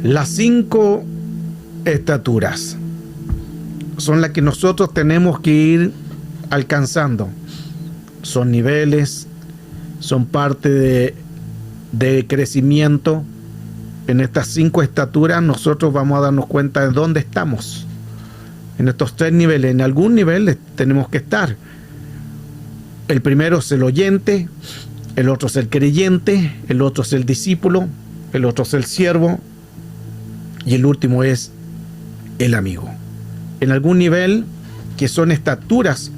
Las 5 estaturas son las que nosotros tenemos que ir alcanzando. Son niveles, son parte de crecimiento. En estas 5 estaturas nosotros vamos a darnos cuenta de dónde estamos. En estos 3 niveles, en algún nivel tenemos que estar. El primero es el oyente, el otro es el creyente, el otro es el discípulo, el otro es el siervo y el último es el amigo. En algún nivel, que son estaturas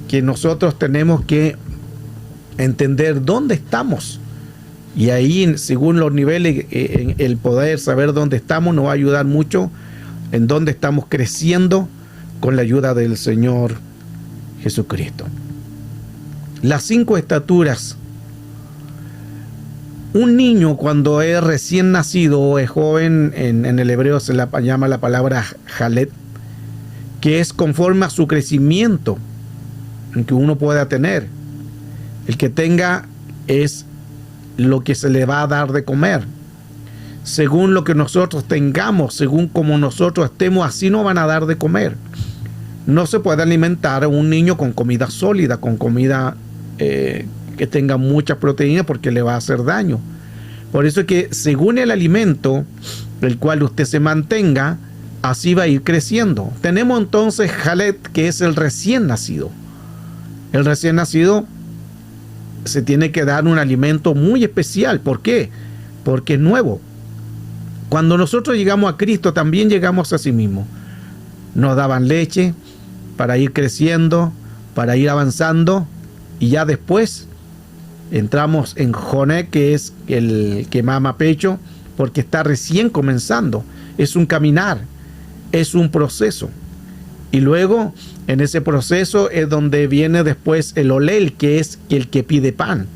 que nosotros tenemos que entender dónde estamos. Y ahí, según los niveles, el poder saber dónde estamos nos va a ayudar mucho en dónde estamos creciendo con la ayuda del Señor Jesucristo. Las 5 estaturas. Un niño, cuando es recién nacido o es joven, en el hebreo se la llama la palabra jalet, que es conforme a su crecimiento que uno pueda tener. El que tenga es lo que se le va a dar de comer. Según lo que nosotros tengamos, según como nosotros estemos, así nos van a dar de comer. No se puede alimentar a un niño con comida sólida, con comida que tenga mucha proteína, porque le va a hacer daño. Por eso es que según el alimento el cual usted se mantenga, así va a ir creciendo. Tenemos entonces Jalet, que es el recién nacido. El recién nacido se tiene que dar un alimento muy especial. ¿Por qué? Porque es nuevo. Cuando nosotros llegamos a Cristo, también llegamos a sí mismos. Nos daban leche para ir creciendo, para ir avanzando, y ya después entramos en Joné, que es el que mama pecho, porque está recién comenzando. Es un caminar, es un proceso. Y luego, en ese proceso es donde viene después el olel, que es el que pide pan.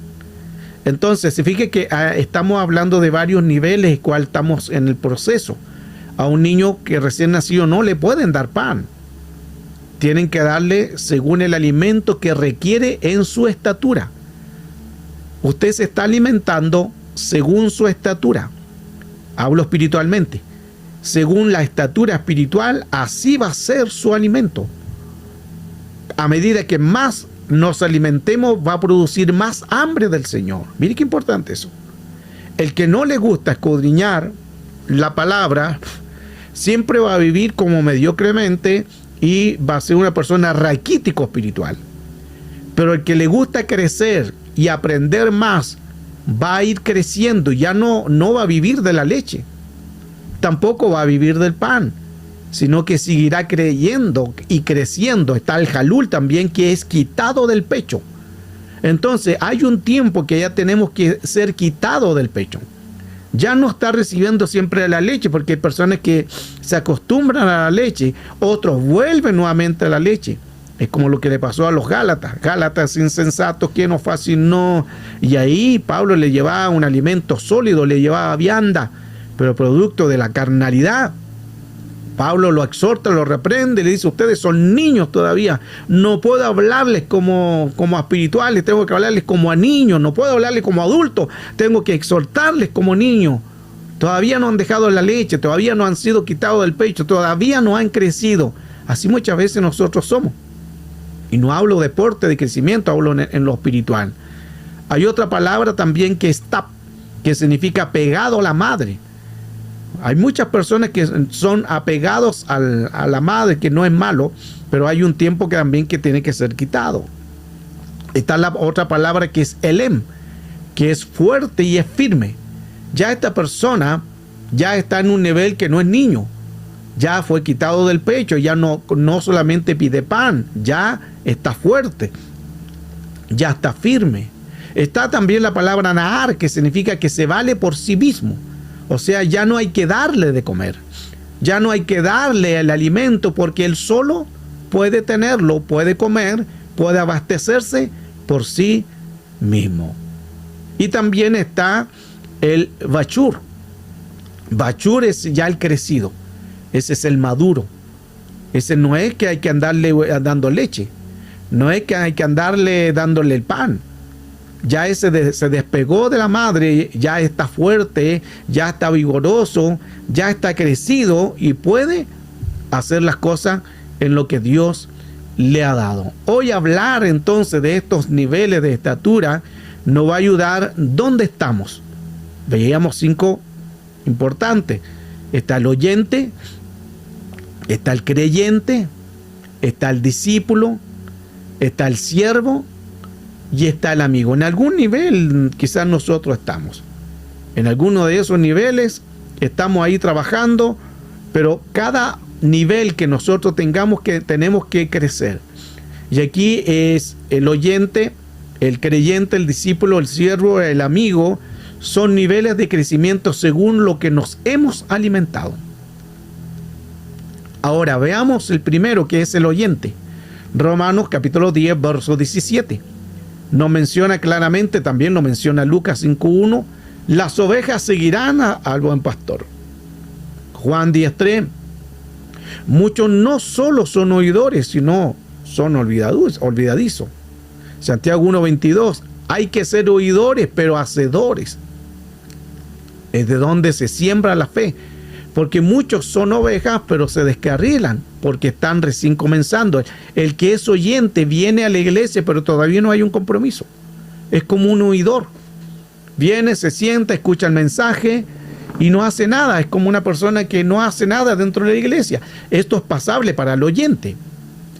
Entonces, se fije que estamos hablando de varios niveles, cual estamos en el proceso. A un niño que recién nacido no le pueden dar pan. Tienen que darle según el alimento que requiere en su estatura. Usted se está alimentando según su estatura. Hablo espiritualmente. Según la estatura espiritual, así va a ser su alimento. A medida que más nos alimentemos, va a producir más hambre del Señor. Mire qué importante eso. El que no le gusta escudriñar la palabra, siempre va a vivir como mediocremente y va a ser una persona raquítico espiritual. Pero el que le gusta crecer y aprender más, va a ir creciendo. Ya no va a vivir de la leche, tampoco va a vivir del pan, sino que seguirá creyendo y creciendo. Está el jalul también, que es quitado del pecho. Entonces hay un tiempo que ya tenemos que ser quitados del pecho. Ya no está recibiendo siempre la leche, porque hay personas que se acostumbran a la leche, otros vuelven nuevamente a la leche. Es como lo que le pasó a los Gálatas. Gálatas insensatos, que no fascinó. Y ahí Pablo le llevaba un alimento sólido, le llevaba vianda, pero producto de la carnalidad. Pablo lo exhorta, lo reprende, le dice: ustedes son niños todavía, no puedo hablarles como a espirituales, tengo que hablarles como a niños, no puedo hablarles como a adultos, tengo que exhortarles como niños. Todavía no han dejado la leche, todavía no han sido quitados del pecho, todavía no han crecido. Así muchas veces nosotros somos. Y no hablo de deporte, de crecimiento, hablo en lo espiritual. Hay otra palabra también que es tap, que significa pegado a la madre. Hay muchas personas que son apegados a la madre, que no es malo, pero hay un tiempo que también que tiene que ser quitado. Está la otra palabra que es elem, que es fuerte y es firme. Ya esta persona ya está en un nivel que no es niño, ya fue quitado del pecho, ya no solamente pide pan, ya está fuerte, ya está firme. Está también la palabra nahar, que significa que se vale por sí mismo. O sea, ya no hay que darle de comer, ya no hay que darle el alimento, porque él solo puede tenerlo, puede comer, puede abastecerse por sí mismo. Y también está el bachur. Bachur es ya el crecido, ese es el maduro. Ese no es que hay que andarle dando leche, no es que hay que andarle dándole el pan. ya se despegó de la madre, ya está fuerte, ya está vigoroso, ya está crecido y puede hacer las cosas en lo que Dios le ha dado. Hoy hablar entonces de estos niveles de estatura nos va a ayudar dónde estamos. Veíamos 5 importantes. Está el oyente, está el creyente, está el discípulo, está el siervo y está el amigo. En algún nivel quizás nosotros estamos. En alguno de esos niveles estamos ahí trabajando, pero cada nivel que nosotros tenemos que crecer. Y aquí es el oyente, el creyente, el discípulo, el siervo, el amigo. Son niveles de crecimiento según lo que nos hemos alimentado. Ahora veamos el primero, que es el oyente. Romanos capítulo 10, verso 17. Nos menciona claramente, también lo menciona Lucas 5.1, las ovejas seguirán al buen pastor. Juan 10.3, muchos no solo son oidores, sino son olvidadizos. Santiago 1.22, hay que ser oidores, pero hacedores. Es de donde se siembra la fe, porque muchos son ovejas, pero se descarrilan, porque están recién comenzando. El que es oyente viene a la iglesia, pero todavía no hay un compromiso. Es como un oidor. Viene, se sienta, escucha el mensaje y no hace nada. Es como una persona que no hace nada dentro de la iglesia. Esto es pasable para el oyente.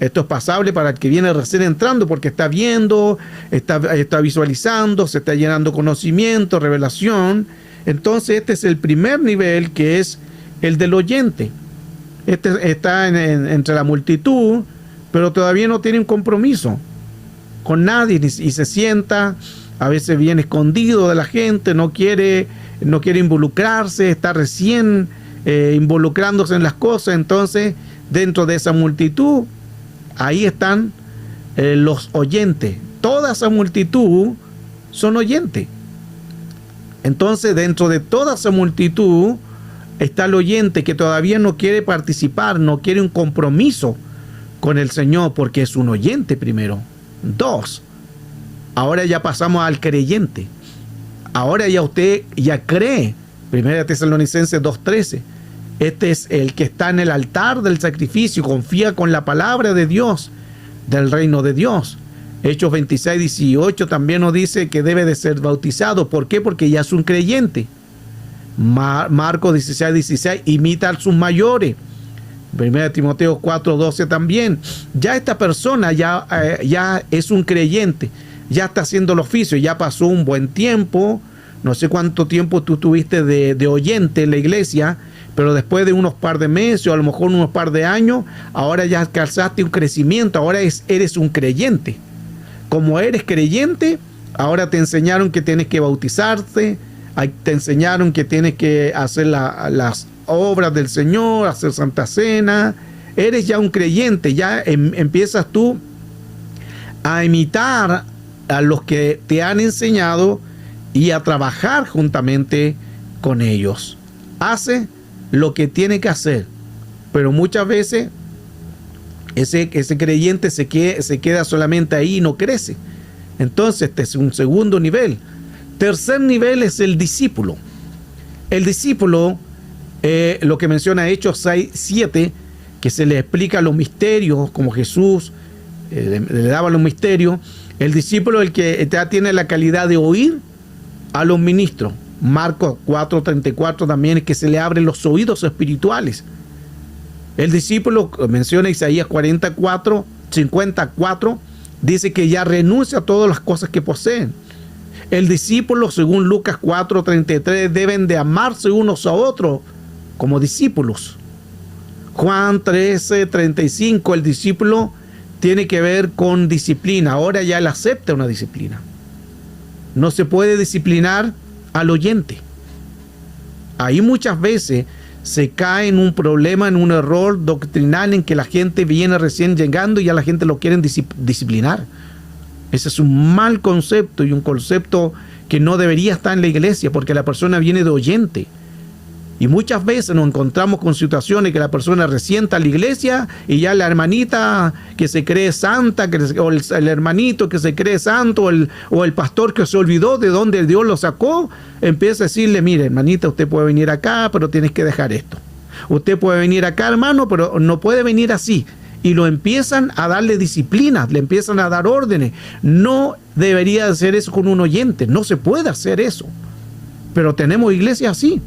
Esto es pasable para el que viene recién entrando, porque está viendo, está visualizando, se está llenando conocimiento, revelación. Entonces este es el primer nivel, que es el del oyente. Este está entre la multitud, pero todavía no tiene un compromiso con nadie y se sienta, a veces viene escondido de la gente, no quiere involucrarse, está recién involucrándose en las cosas. Entonces dentro de esa multitud, ahí están los oyentes. Toda esa multitud son oyentes. Entonces dentro de toda esa multitud está el oyente que todavía no quiere participar, no quiere un compromiso con el Señor, porque es un oyente primero. 2, ahora ya pasamos al creyente. Ahora ya usted ya cree. 1 Tesalonicenses 2.13. Este es el que está en el altar del sacrificio, confía con la palabra de Dios, del reino de Dios. Hechos 26:18 también nos dice que debe de ser bautizado. ¿Por qué? Porque ya es un creyente. Marcos 16:16, imita a sus mayores. 1 Timoteo 4:12 también. Ya esta persona ya es un creyente, ya está haciendo el oficio, ya pasó un buen tiempo. No sé cuánto tiempo tú tuviste de oyente en la iglesia, pero después de unos par de meses o a lo mejor unos par de años, ahora ya alcanzaste un crecimiento, ahora eres un creyente. Como eres creyente, ahora te enseñaron que tienes que bautizarte, te enseñaron que tienes que hacer las obras del Señor, hacer Santa Cena. Eres ya un creyente, ya empiezas tú a imitar a los que te han enseñado y a trabajar juntamente con ellos. Hace lo que tiene que hacer, pero muchas veces ese creyente se queda solamente ahí y no crece. Entonces este es un segundo nivel. Tercer nivel es el discípulo. El discípulo, lo que menciona Hechos 6:7, que se le explica los misterios, como Jesús le daba los misterios. El discípulo, el que ya tiene la calidad de oír a los ministros. Marcos 4:34 también, que se le abren los oídos espirituales. El discípulo, menciona Isaías 54, dice que ya renuncia a todas las cosas que poseen. El discípulo, según Lucas 4:33, deben de amarse unos a otros como discípulos. Juan 13:35, el discípulo tiene que ver con disciplina. Ahora ya él acepta una disciplina. No se puede disciplinar al oyente. Ahí muchas veces se cae en un problema, en un error doctrinal, en que la gente viene recién llegando y ya la gente lo quieren disciplinar. Ese es un mal concepto y un concepto que no debería estar en la iglesia, porque la persona viene de oyente. Y muchas veces nos encontramos con situaciones que la persona resienta a la iglesia y ya la hermanita que se cree santa, o el hermanito que se cree santo, o el pastor que se olvidó de dónde Dios lo sacó, empieza a decirle, mire, hermanita, usted puede venir acá, pero tienes que dejar esto. Usted puede venir acá, hermano, pero no puede venir así. Y lo empiezan a darle disciplina, le empiezan a dar órdenes. No debería hacer eso con un oyente, no se puede hacer eso. Pero tenemos iglesias así.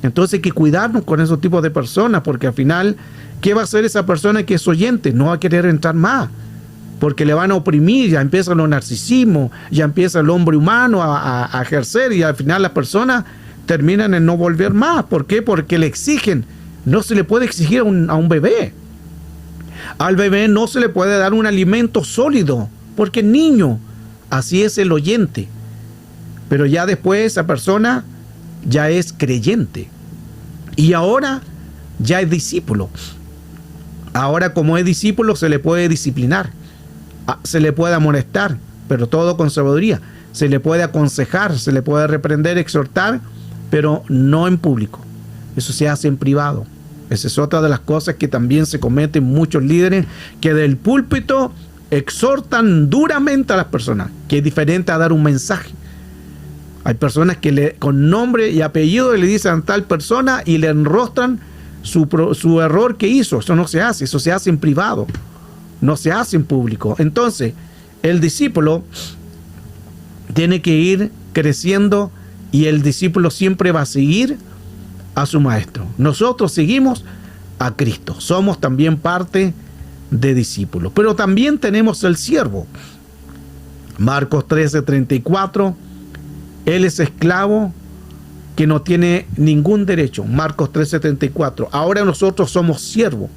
Entonces hay que cuidarnos con esos tipos de personas, porque al final, ¿qué va a hacer esa persona que es oyente? No va a querer entrar más, porque le van a oprimir, ya empieza los narcisismos, ya empieza el hombre humano a ejercer, y al final las personas terminan en no volver más. ¿Por qué? Porque le exigen. No se le puede exigir a un bebé. Al bebé no se le puede dar un alimento sólido, porque es niño. Así es el oyente. Pero ya después esa persona ya es creyente. Y ahora ya es discípulo. Ahora, como es discípulo, se le puede disciplinar, se le puede amonestar, pero todo con sabiduría. Se le puede aconsejar, se le puede reprender, exhortar, pero no en público. Eso se hace en privado. Esa es otra de las cosas que también se cometen muchos líderes, que del púlpito exhortan duramente a las personas, que es diferente a dar un mensaje. Hay personas que con nombre y apellido le dicen a tal persona y le enrostran su error que hizo. Eso no se hace, eso se hace en privado, no se hace en público. Entonces, el discípulo tiene que ir creciendo, y el discípulo siempre va a seguir a su maestro. Nosotros seguimos a Cristo, somos también parte de discípulos. Pero también tenemos el siervo. Marcos 13:34, él es esclavo que no tiene ningún derecho. Marcos 13:34. Ahora nosotros somos siervos.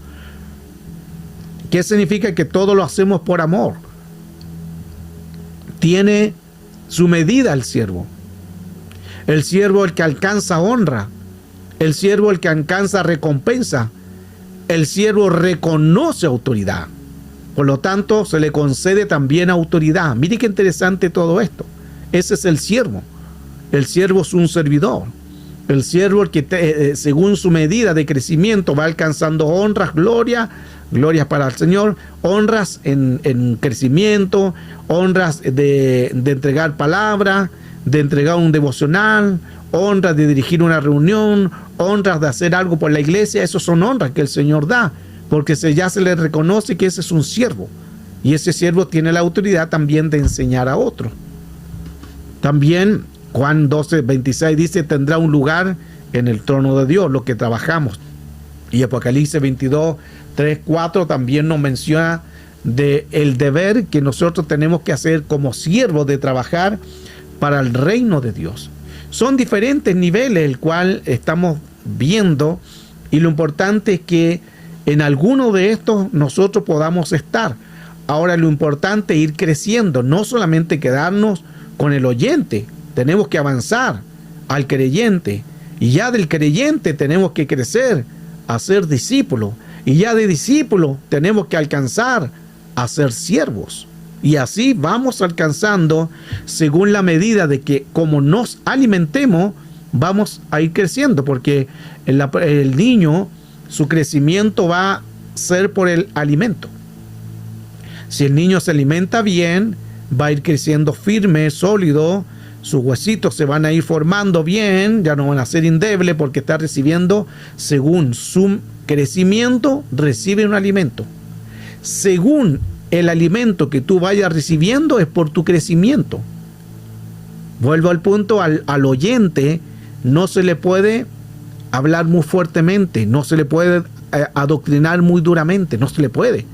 ¿Qué significa? Que todo lo hacemos por amor. Tiene su medida el siervo. El siervo el que alcanza honra. El siervo el que alcanza recompensa. El siervo reconoce autoridad. Por lo tanto, se le concede también autoridad. Mire qué interesante todo esto. Ese es el siervo. El siervo es un servidor. El siervo el que según su medida de crecimiento va alcanzando honras, glorias para el Señor, honras en crecimiento, honras de entregar palabra, de entregar un devocional, honras de dirigir una reunión, honras de hacer algo por la iglesia. Esos son honras que el Señor da, porque ya se le reconoce que ese es un siervo, y ese siervo tiene la autoridad también de enseñar a otros. También Juan 12:26 dice, tendrá un lugar en el trono de Dios, lo que trabajamos. Y Apocalipsis 22:3-4 también nos menciona de el deber que nosotros tenemos que hacer como siervos, de trabajar para el reino de Dios. Son diferentes niveles el cual estamos viendo, y lo importante es que en alguno de estos nosotros podamos estar. Ahora, lo importante es ir creciendo, no solamente quedarnos con el oyente. Tenemos que avanzar al creyente, y ya del creyente tenemos que crecer a ser discípulos, y ya de discípulos tenemos que alcanzar a ser siervos. Y así vamos alcanzando según la medida de que, como nos alimentemos, vamos a ir creciendo, porque el niño, su crecimiento va a ser por el alimento. Si el niño se alimenta bien, va a ir creciendo firme, sólido, sus huesitos se van a ir formando bien, ya no van a ser endebles, porque está recibiendo, según su crecimiento, recibe un alimento. Según el alimento que tú vayas recibiendo, es por tu crecimiento. Vuelvo al punto, al oyente no se le puede hablar muy fuertemente, no se le puede adoctrinar muy duramente, no se le puede,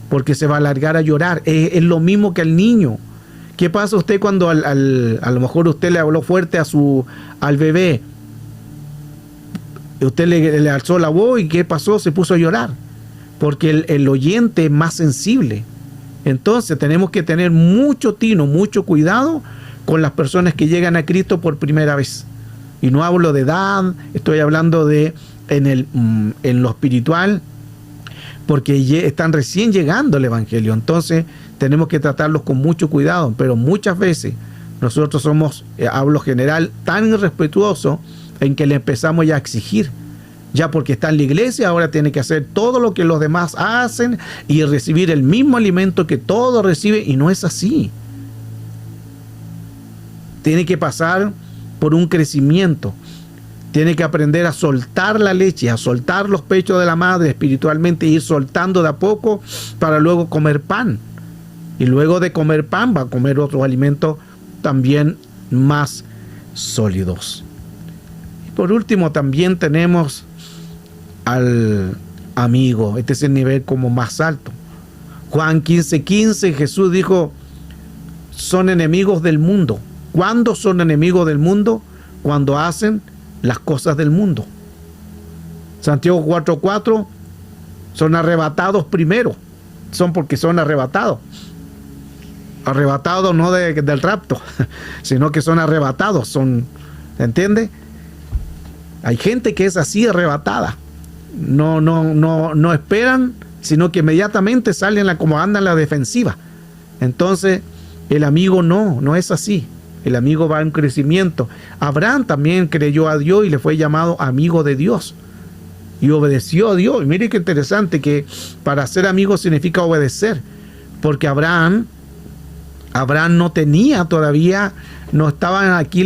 porque se va a largar a llorar. Es lo mismo que al niño. ¿Qué pasa usted cuando a lo mejor usted le habló fuerte al bebé? Usted le alzó la voz, y ¿qué pasó? Se puso a llorar, porque el oyente es más sensible. Entonces tenemos que tener mucho tino, mucho cuidado con las personas que llegan a Cristo por primera vez. Y no hablo de edad, estoy hablando de en lo espiritual, porque están recién llegando al Evangelio. Entonces tenemos que tratarlos con mucho cuidado, pero muchas veces nosotros somos, hablo general, tan irrespetuosos en que le empezamos ya a exigir. Ya porque está en la iglesia, ahora tiene que hacer todo lo que los demás hacen y recibir el mismo alimento que todos reciben, y no es así. Tiene que pasar por un crecimiento. Tiene que aprender a soltar la leche, a soltar los pechos de la madre espiritualmente, ir soltando de a poco para luego comer pan. Y luego de comer pan va a comer otros alimentos también más sólidos. Y por último también tenemos al amigo. Este es el nivel como más alto. Juan 15:15, Jesús dijo, son enemigos del mundo. ¿Cuándo son enemigos del mundo? Cuando hacen las cosas del mundo. Santiago 4:4, son arrebatados primero. Son porque son arrebatados. Arrebatados no del rapto, sino que son arrebatados. ¿Entiende? Hay gente que es así arrebatada. No esperan, sino que inmediatamente salen como andan la defensiva. Entonces, el amigo no es así. El amigo va en crecimiento. Abraham también creyó a Dios y le fue llamado amigo de Dios. Y obedeció a Dios. Y mire qué interesante que para ser amigo significa obedecer. Porque Abraham no tenía todavía, no estaban aquí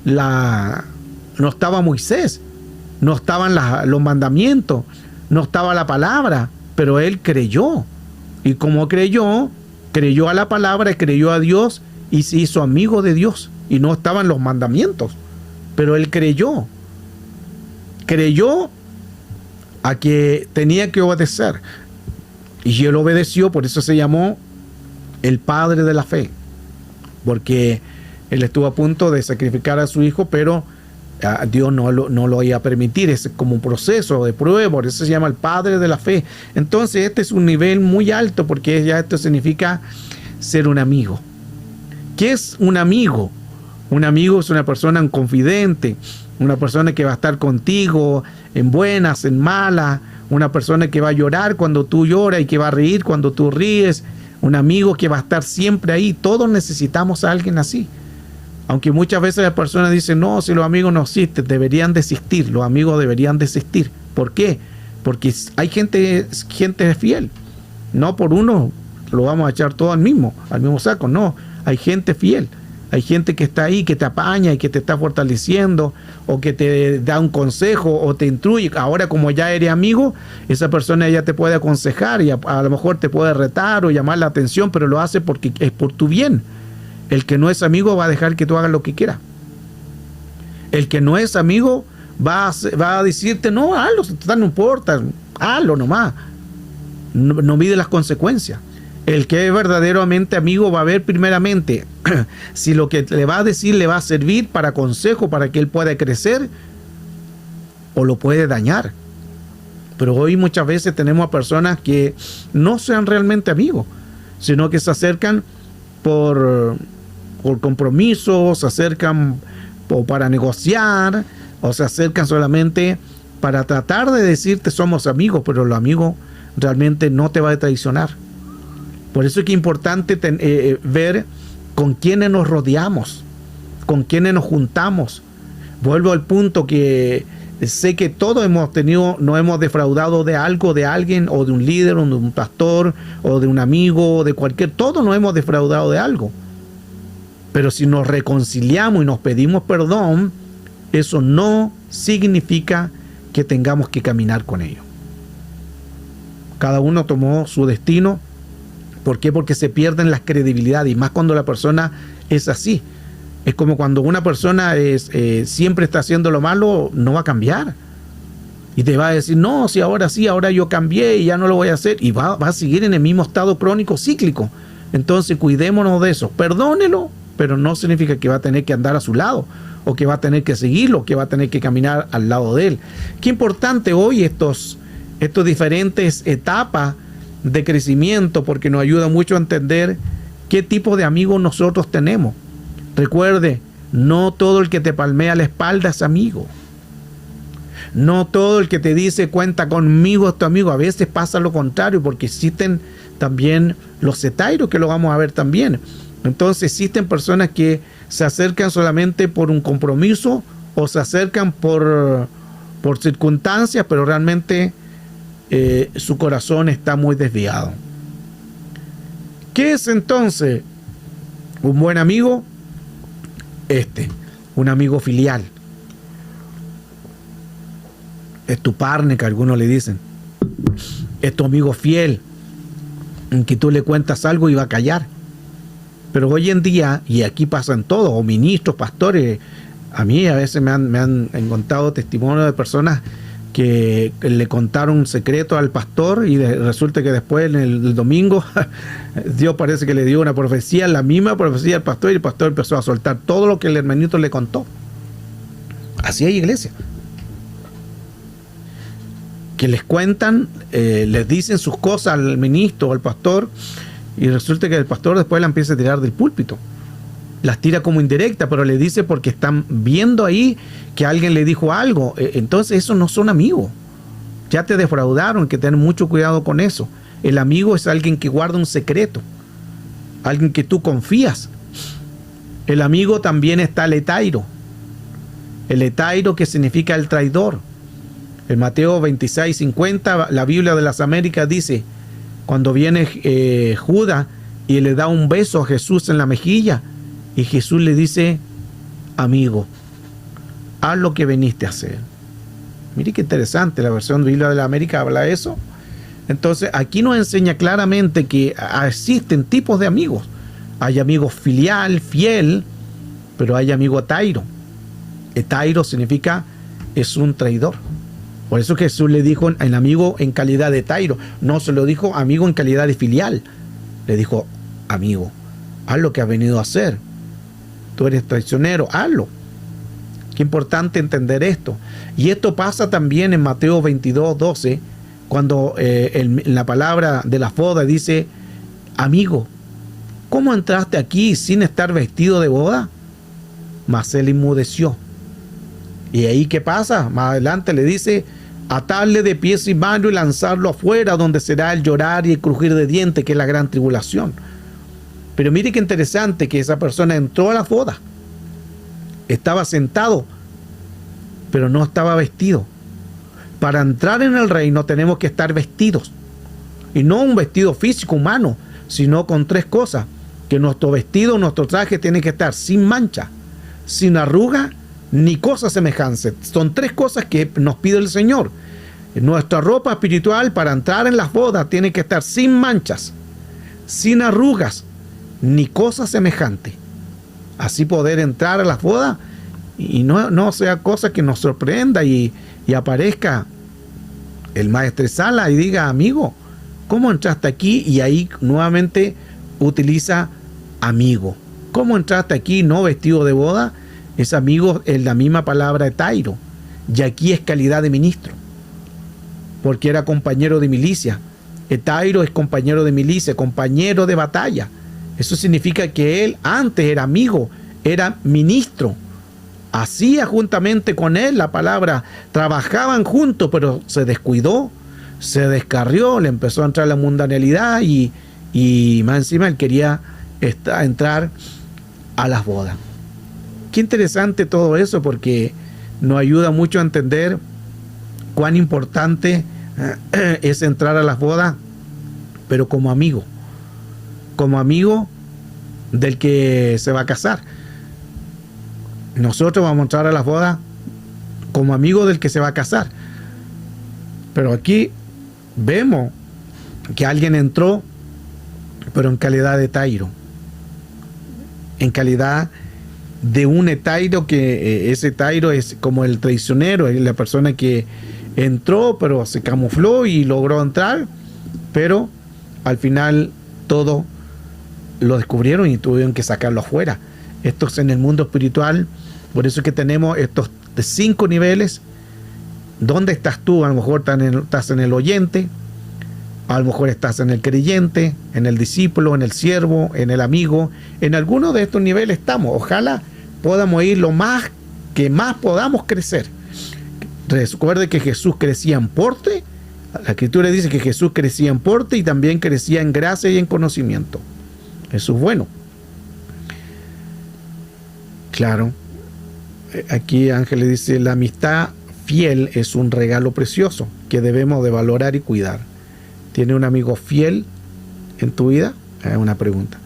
no estaba Moisés. No estaban los mandamientos, no estaba la palabra, pero él creyó. Y como creyó a la palabra y creyó a Dios y se hizo amigo de Dios. Y no estaban los mandamientos, pero él creyó. Creyó a que tenía que obedecer. Y él obedeció, por eso se llamó el padre de la fe. Porque él estuvo a punto de sacrificar a su hijo, pero Dios no lo iba a permitir. Es como un proceso de prueba, por eso se llama el padre de la fe. Entonces este es un nivel muy alto, porque ya esto significa ser un amigo. ¿Qué es un amigo? Un amigo es una persona, un confidente, una persona que va a estar contigo en buenas, en malas, una persona que va a llorar cuando tú lloras y que va a reír cuando tú ríes, un amigo que va a estar siempre ahí. Todos necesitamos a alguien así. Aunque muchas veces las personas dicen, no, si los amigos no existen, deberían desistir, los amigos deberían desistir. ¿Por qué? Porque hay gente fiel. No por uno lo vamos a echar todo al mismo saco, no. Hay gente fiel, hay gente que está ahí, que te apaña y que te está fortaleciendo, o que te da un consejo o te instruye. Ahora, como ya eres amigo, esa persona ya te puede aconsejar y a lo mejor te puede retar o llamar la atención, pero lo hace porque es por tu bien. El que no es amigo va a dejar que tú hagas lo que quieras. El que no es amigo va a decirte, no, hazlo, no importa, hazlo nomás. No mide las consecuencias. El que es verdaderamente amigo va a ver primeramente si lo que le va a decir le va a servir para consejo, para que él pueda crecer, o lo puede dañar. Pero hoy muchas veces tenemos a personas que no sean realmente amigos, sino que se acercan por compromiso, se acercan para negociar, o se acercan solamente para tratar de decirte somos amigos, pero el amigo realmente no te va a traicionar. Por eso es que es importante ver con quiénes nos rodeamos, con quiénes nos juntamos. Vuelvo al punto que sé que todos nos hemos defraudado de algo, de alguien, o de un líder, o de un pastor, o de un amigo, o de todos nos hemos defraudado de algo. Pero si nos reconciliamos y nos pedimos perdón, eso no significa que tengamos que caminar con ellos. Cada uno tomó su destino. ¿Por qué? Porque se pierden las credibilidades, y más cuando la persona es así. Es como cuando una persona siempre está haciendo lo malo, no va a cambiar. Y te va a decir, no, si ahora sí, ahora yo cambié y ya no lo voy a hacer. Y va a seguir en el mismo estado crónico cíclico. Entonces cuidémonos de eso. Perdónelo, pero no significa que va a tener que andar a su lado, o que va a tener que seguirlo, o que va a tener que caminar al lado de él. Qué importante hoy estos diferentes etapas de crecimiento, porque nos ayuda mucho a entender qué tipo de amigos nosotros tenemos. Recuerde, no todo el que te palmea la espalda es amigo. No todo el que te dice cuenta conmigo es tu amigo. A veces pasa lo contrario, porque existen también los zetairos, que lo vamos a ver también. Entonces existen personas que se acercan solamente por un compromiso o se acercan por circunstancias, pero realmente su corazón está muy desviado. ¿Qué es entonces un buen amigo? Un amigo filial. Es tu partner, que algunos le dicen. Es tu amigo fiel, en que tú le cuentas algo y va a callar. Pero hoy en día, y aquí pasan todos, o ministros, pastores, a mí a veces me han contado testimonios de personas que le contaron un secreto al pastor y resulta que después en el domingo Dios parece que le dio una profecía, la misma profecía al pastor, y el pastor empezó a soltar todo lo que el hermanito le contó. Así hay iglesia que les cuentan, les dicen sus cosas al ministro o al pastor, y resulta que el pastor después la empieza a tirar del púlpito. Las tira como indirecta, pero le dice porque están viendo ahí que alguien le dijo algo. Entonces esos no son amigos. Ya te defraudaron, hay que tener mucho cuidado con eso. El amigo es alguien que guarda un secreto, alguien que tú confías. El amigo también está el hetairo. El hetairo, que significa el traidor. En Mateo 26:50, la Biblia de las Américas dice, cuando viene Judas y le da un beso a Jesús en la mejilla, y Jesús le dice, amigo, haz lo que viniste a hacer. Mire qué interesante, la versión de Biblia de la América habla de eso. Entonces aquí nos enseña claramente que existen tipos de amigos. Hay amigos filial, fiel, pero hay amigo hetairo. Hetairo significa es un traidor. Por eso Jesús le dijo el amigo en calidad de hetairo. No se lo dijo amigo en calidad de filial. Le dijo, amigo, haz lo que has venido a hacer. Tú eres traicionero, hazlo. Qué importante entender esto. Y esto pasa también en Mateo 22:12, cuando la palabra de la boda dice, amigo, ¿cómo entraste aquí sin estar vestido de boda? Mas él inmudeció. Y ahí, ¿qué pasa? Más adelante le dice, atarle de pies y manos y lanzarlo afuera, donde será el llorar y el crujir de dientes, que es la gran tribulación. Pero mire qué interesante, que esa persona entró a la boda. Estaba sentado, pero no estaba vestido. Para entrar en el reino tenemos que estar vestidos. Y no un vestido físico, humano, sino con tres cosas. Que nuestro vestido, nuestro traje tiene que estar sin mancha, sin arruga, ni cosa semejante. Son tres cosas que nos pide el Señor. Nuestra ropa espiritual para entrar en las bodas tiene que estar sin manchas, sin arrugas, ni cosa semejante. Así poder entrar a las bodas y no sea cosa que nos sorprenda y aparezca el maestresala y diga, amigo, ¿cómo entraste aquí? Y ahí nuevamente utiliza amigo. ¿Cómo entraste aquí no vestido de boda? Es amigo en la misma palabra hetairo. Y aquí es calidad de ministro, porque era compañero de milicia. Hetairo es compañero de milicia, compañero de batalla. Eso significa que él antes era amigo, era ministro. Hacía juntamente con él la palabra, trabajaban juntos, pero se descuidó, se descarrió, le empezó a entrar la mundanalidad y más encima él quería entrar a las bodas. Qué interesante todo eso, porque nos ayuda mucho a entender cuán importante es entrar a las bodas, pero como amigo del que se va a casar. Nosotros vamos a entrar a las bodas como amigo del que se va a casar. Pero aquí vemos que alguien entró, pero en calidad de hetairo, en calidad de un hetairo, que ese hetairo es como el traicionero, es la persona que entró pero se camufló y logró entrar, pero al final todo lo descubrieron y tuvieron que sacarlo afuera. Esto es en el mundo espiritual. Por eso es que tenemos estos 5 niveles. ¿Dónde estás tú? A lo mejor estás en el oyente, a lo mejor estás en el creyente, en el discípulo, en el siervo, en el amigo. En alguno de estos niveles estamos. Ojalá podamos ir lo más que más podamos crecer. Recuerde que Jesús crecía en porte. La Escritura dice que Jesús crecía en porte y también crecía en gracia y en conocimiento. Eso es bueno. Claro. aquí Ángeles dice, la amistad fiel es un regalo precioso que debemos de valorar y cuidar. ¿Tiene un amigo fiel en tu vida? Es una pregunta.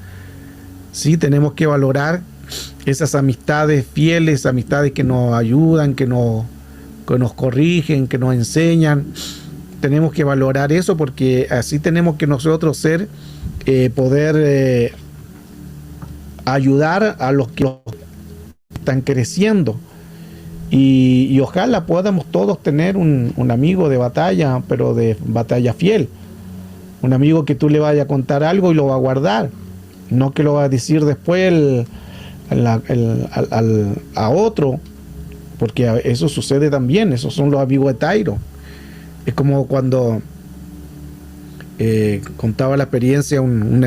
Sí, tenemos que valorar esas amistades fieles, amistades que nos ayudan, que nos corrigen, que nos enseñan. Tenemos que valorar eso porque así tenemos que nosotros ser, poder ayudar a los que están creciendo. Y ojalá podamos todos tener un amigo de batalla, pero de batalla fiel. Un amigo que tú le vayas a contar algo y lo va a guardar. No que lo va a decir después a otro, porque eso sucede también. Esos son los amigos de Tairo. Es como cuando contaba la experiencia un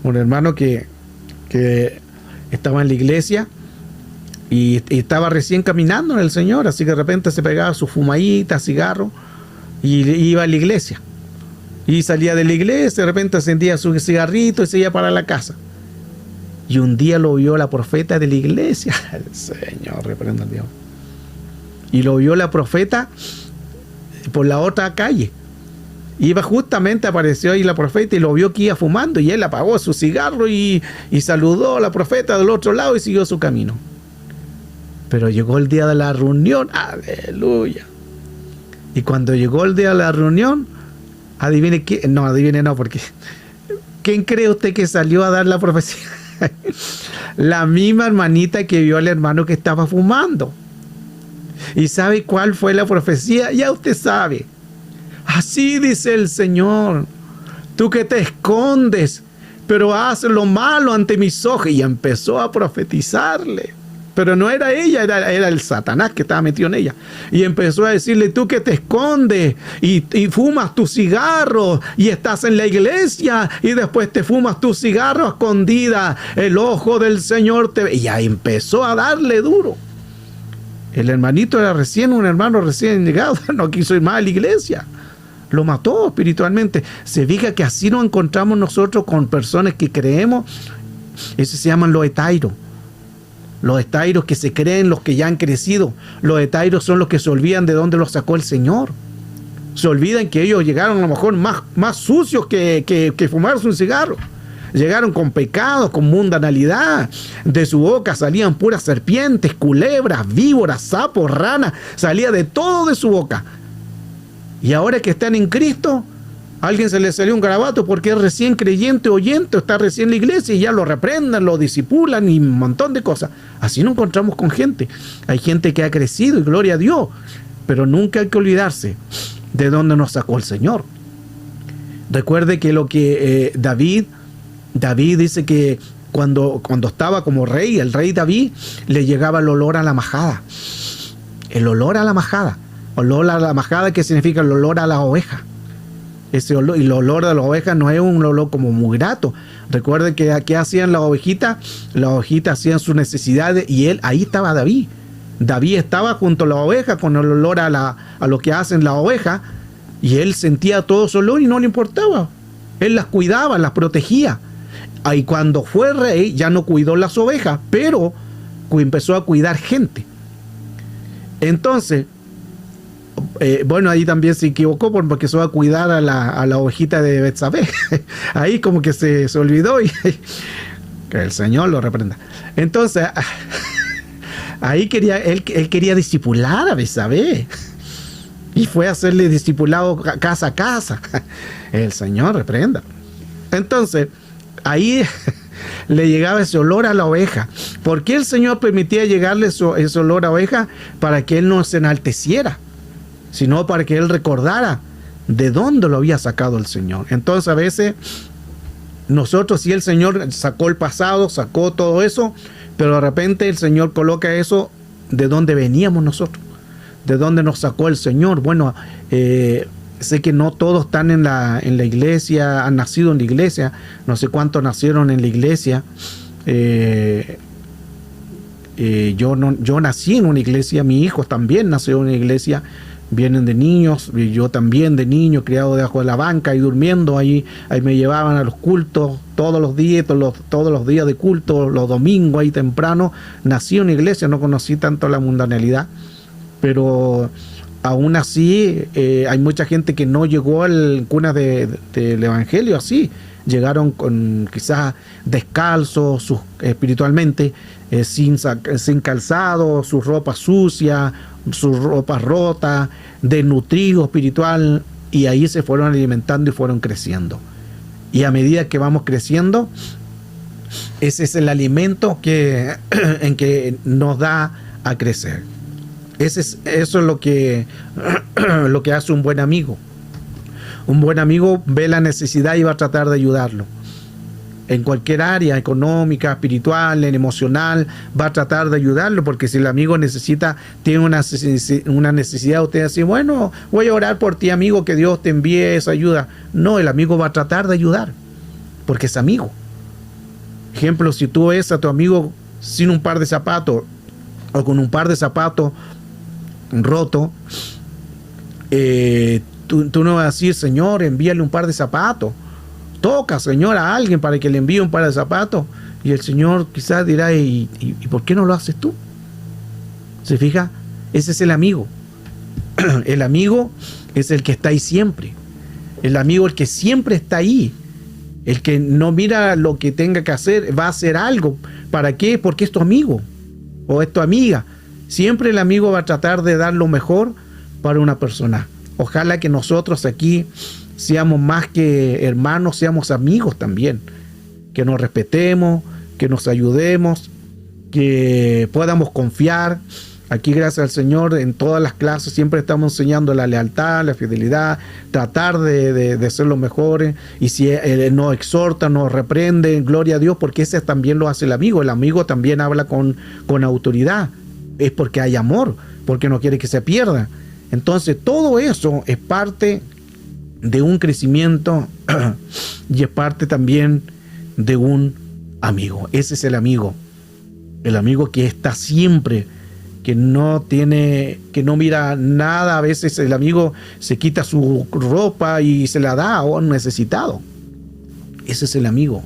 hermano que estaba en la iglesia y estaba recién caminando en el Señor, así que de repente se pegaba su fumadita, cigarro, y iba a la iglesia. Y salía de la iglesia, de repente encendía su cigarrito y se iba para la casa. Y un día lo vio la profeta de la iglesia. El Señor, reprenda al diablo. Y lo vio la profeta por la otra calle. Iba justamente, apareció ahí la profeta y lo vio que iba fumando. Y él apagó su cigarro y saludó a la profeta del otro lado y siguió su camino. Pero llegó el día de la reunión. ¡Aleluya! Y cuando llegó el día de la reunión, adivine quién. No, adivine no, porque ¿quién cree usted que salió a dar la profecía? La misma hermanita que vio al hermano que estaba fumando. ¿Y sabe cuál fue la profecía? Ya usted sabe. Así dice el Señor: tú que te escondes, pero haces lo malo ante mis ojos. Y empezó a profetizarle. Pero no era ella, era el Satanás que estaba metido en ella. Y empezó a decirle: tú que te escondes y fumas tu cigarro y estás en la iglesia y después te fumas tu cigarro a escondida, el ojo del Señor te ve. Y ahí empezó a darle duro. El hermanito era un hermano recién llegado, no quiso ir más a la iglesia. Lo mató espiritualmente. Se fija que así nos encontramos nosotros con personas que creemos. Eso se llaman los etairos. Los etairos que se creen los que ya han crecido. Los etairos son los que se olvidan de dónde los sacó el Señor. Se olvidan que ellos llegaron a lo mejor más sucios que fumarse un cigarro. Llegaron con pecados, con mundanalidad. De su boca salían puras serpientes, culebras, víboras, sapos, ranas. Salía de todo de su boca. Y ahora que están en Cristo, a alguien se le salió un garabato porque es recién creyente, oyente, está recién en la iglesia y ya lo reprendan, lo disipulan y un montón de cosas. Así nos encontramos con gente. Hay gente que ha crecido y gloria a Dios, pero nunca hay que olvidarse de dónde nos sacó el Señor. Recuerde que lo que David dice que cuando estaba como rey, el rey David, le llegaba el olor a la majada. El olor a la majada. Olor a la majada, que significa el olor a la oveja. Ese olor, y el olor de la oveja no es un olor como muy grato. Recuerden que aquí hacían las ovejitas hacían sus necesidades y ahí estaba David. David estaba junto a la oveja con el olor a lo que hacen las ovejas, y él sentía todo ese olor y no le importaba. Él las cuidaba, las protegía. Y cuando fue rey ya no cuidó las ovejas, pero empezó a cuidar gente. Entonces, bueno, ahí también se equivocó porque empezó a cuidar a la ovejita de Betsabé. Ahí como que se olvidó y que el Señor lo reprenda. Entonces, ahí él quería discipular a Betsabé y fue a hacerle discipulado casa a casa. El Señor reprenda. Entonces, ahí le llegaba ese olor a la oveja. ¿Por qué el Señor permitía llegarle ese olor a oveja? Para que él no se enalteciera, sino para que él recordara de dónde lo había sacado el Señor. Entonces a veces nosotros, si el Señor sacó el pasado, sacó todo eso, pero de repente el Señor coloca eso de dónde veníamos nosotros, de dónde nos sacó el Señor. Bueno, sé que no todos están en la iglesia, han nacido en la iglesia, no sé cuántos nacieron en la iglesia. Yo nací en una iglesia, mi hijo también nació en una iglesia, vienen de niños, y yo también de niño, criado debajo de la banca y durmiendo ahí me llevaban a los cultos todos los días de culto, los domingos ahí temprano. Nací en una iglesia, no conocí tanto la mundanalidad, pero aún así hay mucha gente que no llegó al cuna del evangelio así. Llegaron con quizás descalzos espiritualmente, sin calzado, su ropa sucia, su ropa rota, desnutrido espiritual, y ahí se fueron alimentando y fueron creciendo. Y a medida que vamos creciendo, ese es el alimento en que nos da a crecer. Eso es lo que hace un buen amigo. Un buen amigo ve la necesidad y va a tratar de ayudarlo. En cualquier área, económica, espiritual, emocional, va a tratar de ayudarlo, porque si el amigo tiene una necesidad, usted dice, bueno, voy a orar por ti, amigo, que Dios te envíe esa ayuda. No, el amigo va a tratar de ayudar, porque es amigo. Ejemplo, si tú ves a tu amigo sin un par de zapatos, o con un par de zapatos roto, tú no vas a decir, Señor, envíale un par de zapatos. Toca, Señor, a alguien para que le envíe un par de zapatos. Y el Señor quizás dirá, ¿y por qué no lo haces tú? ¿Se fija? Ese es el amigo. El amigo es el que está ahí siempre. El amigo, el que siempre está ahí. El que no mira lo que tenga que hacer, va a hacer algo. ¿Para qué? Porque es tu amigo o es tu amiga. Siempre el amigo va a tratar de dar lo mejor para una persona. Ojalá que nosotros aquí seamos más que hermanos, seamos amigos también. Que nos respetemos, que nos ayudemos, que podamos confiar. Aquí, gracias al Señor, en todas las clases siempre estamos enseñando la lealtad, la fidelidad, tratar de ser los mejores. Y si Él nos exhorta, nos reprende, gloria a Dios, porque ese también lo hace el amigo. El amigo también habla con autoridad. Es porque hay amor, porque no quiere que se pierda. Entonces, todo eso es parte de un crecimiento y es parte también de un amigo. Ese es el amigo que está siempre, que no mira nada. A veces el amigo se quita su ropa y se la da a un necesitado. Ese es el amigo.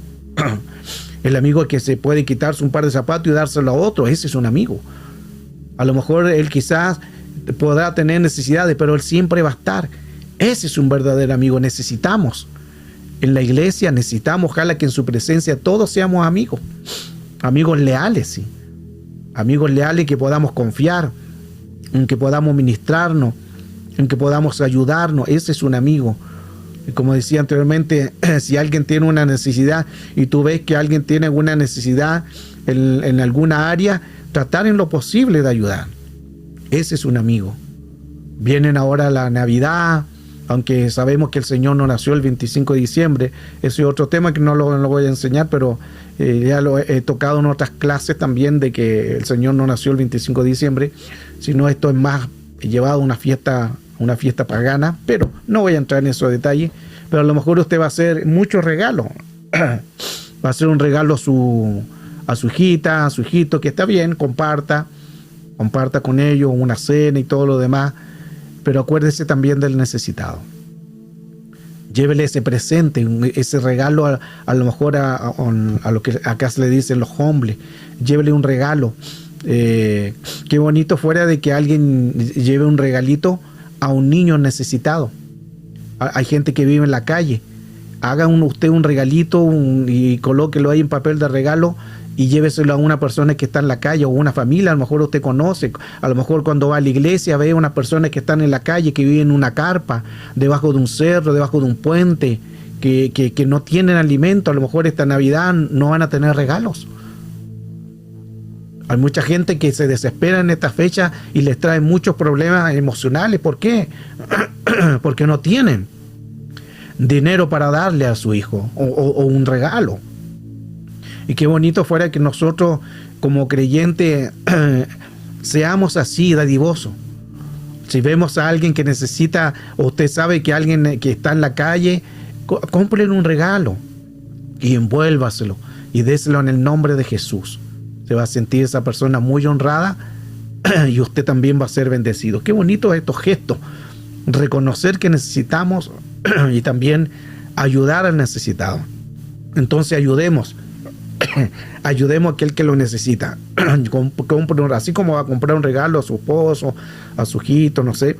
El amigo que se puede quitarse un par de zapatos y dárselo a otro. Ese es un amigo. A lo mejor él quizás podrá tener necesidades, pero él siempre va a estar. Ese es un verdadero amigo. Necesitamos, en la iglesia necesitamos, ojalá que en su presencia todos seamos amigos. Amigos leales, sí. Amigos leales que podamos confiar, en que podamos ministrarnos, en que podamos ayudarnos. Ese es un amigo. Y como decía anteriormente, si alguien tiene una necesidad y tú ves que alguien tiene alguna necesidad en alguna área, tratar en lo posible de ayudar. Ese es un amigo. Vienen ahora la Navidad, aunque sabemos que el Señor no nació el 25 de diciembre. Ese es otro tema que no lo voy a enseñar, pero ya lo he tocado en otras clases también, de que el Señor no nació el 25 de diciembre, sino esto es más llevado a una fiesta pagana, pero no voy a entrar en esos detalles. Pero a lo mejor usted va a hacer muchos regalos. Va a hacer un regalo a su hijita, a su hijito, que está bien, comparta con ellos una cena y todo lo demás, pero acuérdese también del necesitado. Llévele ese presente, ese regalo a lo mejor a lo que acá se le dicen los hombres. Llévele un regalo. Qué bonito fuera de que alguien lleve un regalito a un niño necesitado. Hay gente que vive en la calle. Haga usted un regalito y colóquelo ahí en papel de regalo y lléveselo a una persona que está en la calle, o una familia. A lo mejor usted conoce, a lo mejor cuando va a la iglesia ve a unas personas que están en la calle, que viven en una carpa, debajo de un cerro, debajo de un puente, que no tienen alimento. A lo mejor esta Navidad no van a tener regalos. Hay mucha gente que se desespera en esta fecha y les trae muchos problemas emocionales. ¿Por qué? Porque no tienen dinero para darle a su hijo o un regalo. Y qué bonito fuera que nosotros como creyentes seamos así, dadivosos. Si vemos a alguien que necesita, o usted sabe que alguien que está en la calle, cómprele un regalo y envuélvaselo y déselo en el nombre de Jesús. Se va a sentir esa persona muy honrada y usted también va a ser bendecido. Qué bonito estos gestos. Reconocer que necesitamos y también ayudar al necesitado. Entonces ayudemos. Ayudemos a aquel que lo necesita. Así como va a comprar un regalo a su esposo, a su hijito, no sé.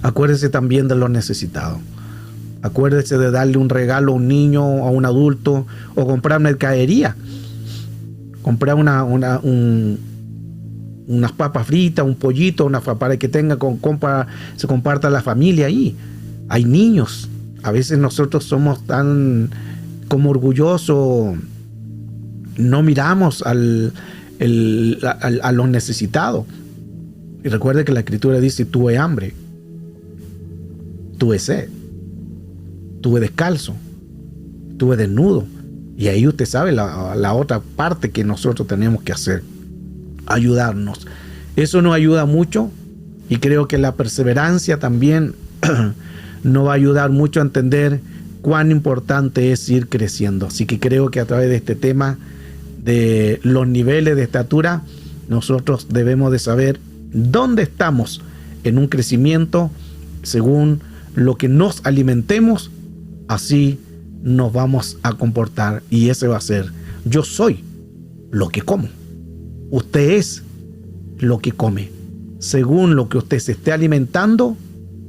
Acuérdese también de los necesitados. Acuérdese de darle un regalo a un niño, a un adulto, o comprar mercadería. Comprar unas papas fritas, un pollito, para que tenga se comparta la familia ahí. Hay niños. A veces nosotros somos tan como orgullosos, no miramos a los necesitados. Y recuerde que la Escritura dice: tuve hambre, tuve sed, tuve descalzo, tuve desnudo. Y ahí usted sabe la otra parte que nosotros tenemos que hacer: ayudarnos. Eso nos ayuda mucho, y creo que la perseverancia también nos va a ayudar mucho a entender cuán importante es ir creciendo. Así que creo que a través de este tema de los niveles de estatura, nosotros debemos de saber dónde estamos en un crecimiento. Según lo que nos alimentemos, así nos vamos a comportar, y ese va a ser: yo soy lo que como. Usted es lo que come. Según lo que usted se esté alimentando,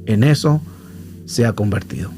en eso se ha convertido.